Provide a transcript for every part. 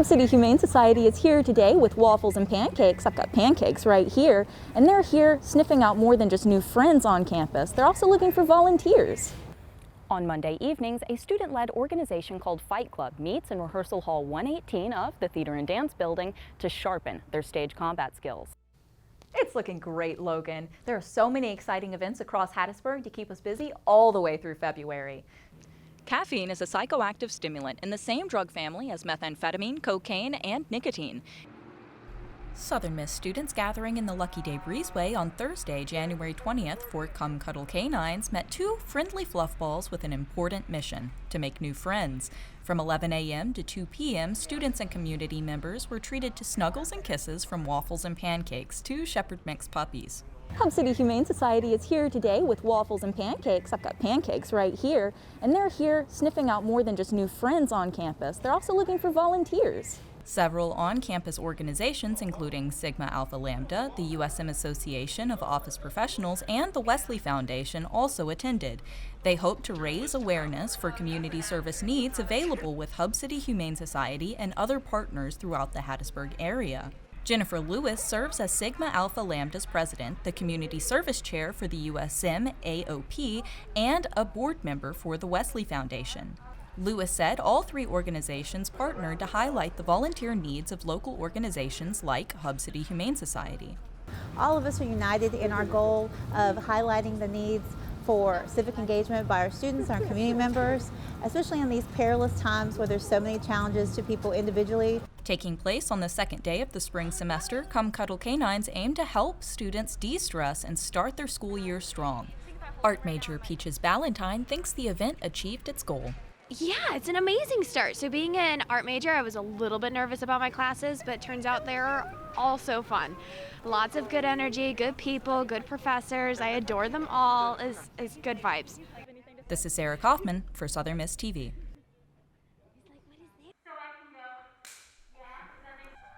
Hub City Humane Society is here today with waffles and pancakes. I've got pancakes right here, and they're here sniffing out more than just new friends on campus. They're also looking for volunteers. On Monday evenings, a student-led organization called Fight Club meets in Rehearsal Hall 118 of the Theater and Dance Building to sharpen their stage combat skills. It's looking great, Logan. There are so many exciting events across Hattiesburg to keep us busy all the way through February. Caffeine is a psychoactive stimulant in the same drug family as methamphetamine, cocaine, and nicotine. Southern Miss students gathering in the Lucky Day Breezeway on Thursday, January 20th for Come Cuddle Canines met two friendly fluffballs with an important mission: to make new friends. From 11 a.m. to 2 p.m., students and community members were treated to snuggles and kisses from waffles and pancakes to Shepherd Mix puppies. Hub City Humane Society is here today with waffles and pancakes. I've got pancakes right here, and they're here sniffing out more than just new friends on campus. They're also looking for volunteers. Several on-campus organizations, including Sigma Alpha Lambda, the USM Association of Office Professionals, and the Wesley Foundation, also attended. They hope to raise awareness for community service needs available with Hub City Humane Society and other partners throughout the Hattiesburg area. Jennifer Lewis serves as Sigma Alpha Lambda's president, the community service chair for the USM AOP, and a board member for the Wesley Foundation. Lewis said all three organizations partnered to highlight the volunteer needs of local organizations like Hub City Humane Society. All of us are united in our goal of highlighting the needs for civic engagement by our students and our community members, especially in these perilous times where there's so many challenges to people individually. Taking place on the second day of the spring semester, Come Cuddle Canines aim to help students de-stress and start their school year strong. Art major Peaches Ballantyne thinks the event achieved its goal. Yeah, it's an amazing start. So being an art major, I was a little bit nervous about my classes, but it turns out they're all so fun. Lots of good energy, good people, good professors. I adore them all. It's good vibes. This is Sarah Kofman for Southern Miss TV.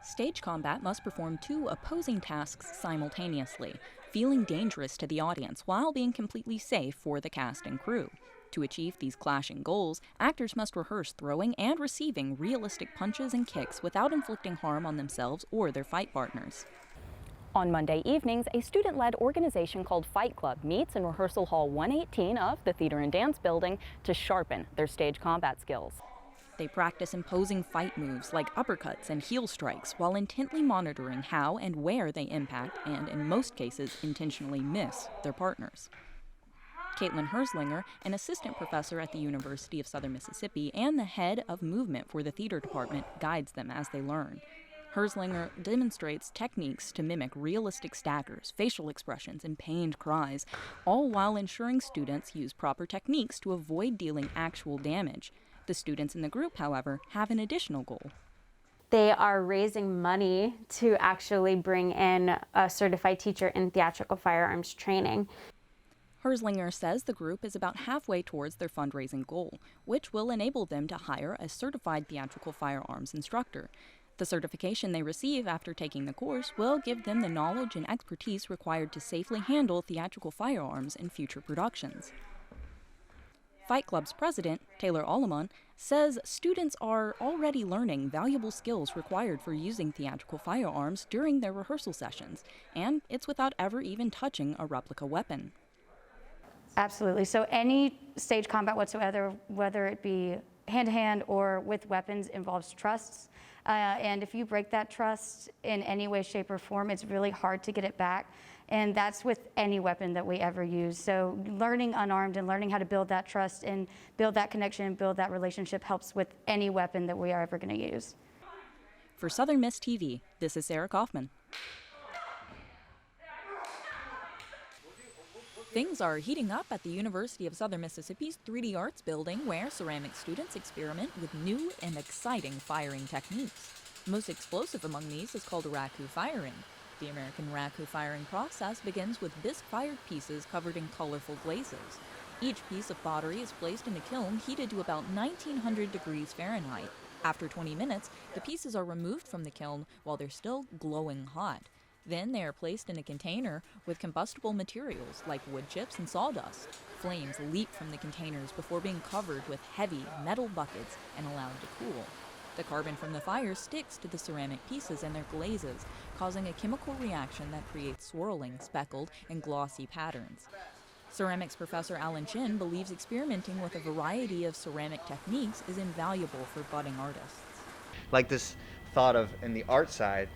Stage combat must perform two opposing tasks simultaneously, feeling dangerous to the audience while being completely safe for the cast and crew. To achieve these clashing goals, actors must rehearse throwing and receiving realistic punches and kicks without inflicting harm on themselves or their fight partners. On Monday evenings, a student-led organization called Fight Club meets in Rehearsal Hall 118 of the Theater and Dance Building to sharpen their stage combat skills. They practice imposing fight moves like uppercuts and heel strikes while intently monitoring how and where they impact and, in most cases, intentionally miss their partners. Caitlin Herslinger, an assistant professor at the University of Southern Mississippi and the head of movement for the theater department, guides them as they learn. Herslinger demonstrates techniques to mimic realistic staggers, facial expressions, and pained cries, all while ensuring students use proper techniques to avoid dealing actual damage. The students in the group, however, have an additional goal. They are raising money to actually bring in a certified teacher in theatrical firearms training. Herslinger says the group is about halfway towards their fundraising goal, which will enable them to hire a certified theatrical firearms instructor. The certification they receive after taking the course will give them the knowledge and expertise required to safely handle theatrical firearms in future productions. Fight Club's president, Taylor Alleman, says students are already learning valuable skills required for using theatrical firearms during their rehearsal sessions, and it's without ever even touching a replica weapon. Absolutely. So any stage combat whatsoever, whether it be hand-to-hand or with weapons, involves trusts. And if you break that trust in any way, shape, or form, it's really hard to get it back. And that's with any weapon that we ever use. So learning unarmed and learning how to build that trust and build that connection and build that relationship helps with any weapon that we are ever going to use. For Southern Miss TV, this is Sarah Kofman. Things are heating up at the University of Southern Mississippi's 3D Arts building, where ceramic students experiment with new and exciting firing techniques. Most explosive among these is called raku firing. The American raku firing process begins with bisque-fired pieces covered in colorful glazes. Each piece of pottery is placed in a kiln heated to about 1900 degrees Fahrenheit. After 20 minutes, the pieces are removed from the kiln while they're still glowing hot. Then they are placed in a container with combustible materials like wood chips and sawdust. Flames leap from the containers before being covered with heavy metal buckets and allowed to cool. The carbon from the fire sticks to the ceramic pieces and their glazes, causing a chemical reaction that creates swirling, speckled, and glossy patterns. Ceramics professor Alan Chin believes experimenting with a variety of ceramic techniques is invaluable for budding artists. Like this thought of in the art side,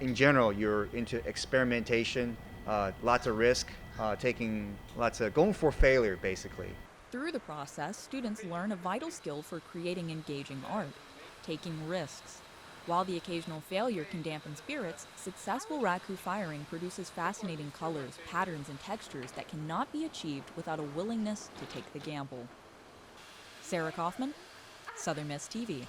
in general, you're into experimentation, lots of risk, going for failure, basically. Through the process, students learn a vital skill for creating engaging art, taking risks. While the occasional failure can dampen spirits, successful raku firing produces fascinating colors, patterns, and textures that cannot be achieved without a willingness to take the gamble. Sarah Kofman, Southern Miss TV.